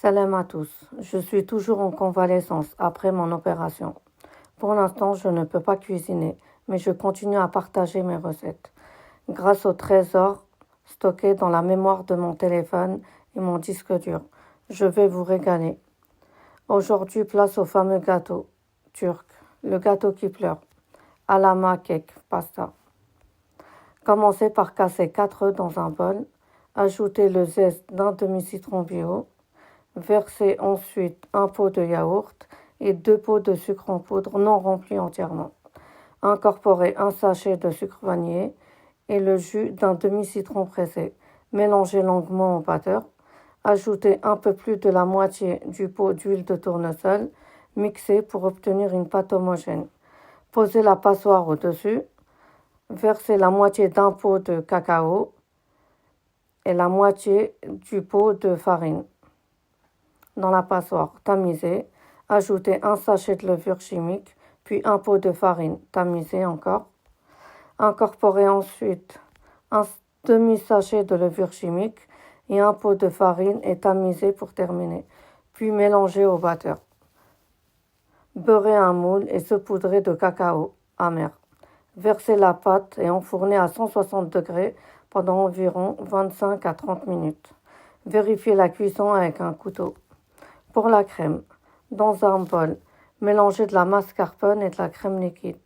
Salam à tous. Je suis toujours en convalescence après mon opération. Pour l'instant, je ne peux pas cuisiner, mais je continue à partager mes recettes. Grâce au trésor stocké dans la mémoire de mon téléphone et mon disque dur, je vais vous régaler. Aujourd'hui, place au fameux gâteau turc, le gâteau qui pleure, Alama cake pasta. Commencez par casser 4 œufs dans un bol, ajoutez le zeste d'un demi-citron bio, versez ensuite un pot de yaourt et 2 pots de sucre en poudre non remplis entièrement. Incorporez un sachet de sucre vanillé et le jus d'un demi-citron pressé. Mélangez longuement au batteur. Ajoutez un peu plus de la moitié du pot d'huile de tournesol. Mixez pour obtenir une pâte homogène. Posez la passoire au-dessus. Versez la moitié d'un pot de cacao et la moitié du pot de farine dans la passoire. Tamisez. Ajoutez un sachet de levure chimique, puis un pot de farine. Tamisez encore. Incorporez ensuite un demi-sachet de levure chimique et un pot de farine et tamisez pour terminer. Puis mélangez au batteur. Beurrez un moule et saupoudrez de cacao amer. Versez la pâte et enfournez à 160 degrés pendant environ 25 à 30 minutes. Vérifiez la cuisson avec un couteau. Pour la crème, dans un bol, mélangez de la mascarpone et de la crème liquide.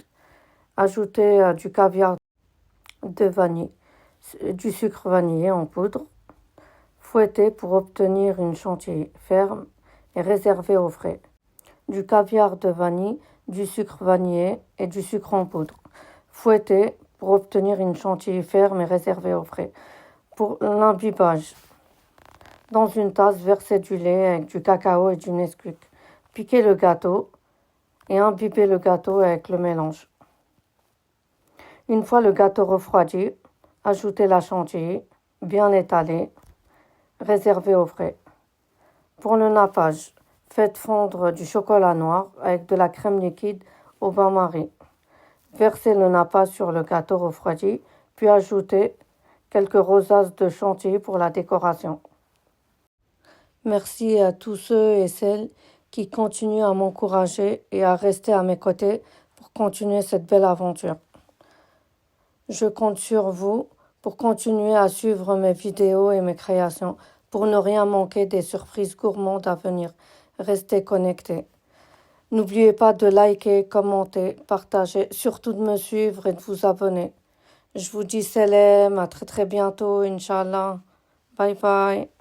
Ajoutez du caviar de vanille, du sucre vanillé en poudre. Fouettez pour obtenir une chantilly ferme et réservée au frais. Du caviar de vanille, du sucre vanillé et du sucre en poudre. Fouettez pour obtenir une chantilly ferme et réservée au frais. Pour l'imbibage, dans une tasse, versez du lait avec du cacao et du Nesquik. Piquez le gâteau et imbibez le gâteau avec le mélange. Une fois le gâteau refroidi, ajoutez la chantilly, bien étalée, réservée au frais. Pour le nappage, faites fondre du chocolat noir avec de la crème liquide au bain-marie. Versez le nappage sur le gâteau refroidi, puis ajoutez quelques rosaces de chantilly pour la décoration. Merci à tous ceux et celles qui continuent à m'encourager et à rester à mes côtés pour continuer cette belle aventure. Je compte sur vous pour continuer à suivre mes vidéos et mes créations, pour ne rien manquer des surprises gourmandes à venir. Restez connectés. N'oubliez pas de liker, commenter, partager, surtout de me suivre et de vous abonner. Je vous dis salam, à très très bientôt, Inch'Allah. Bye bye.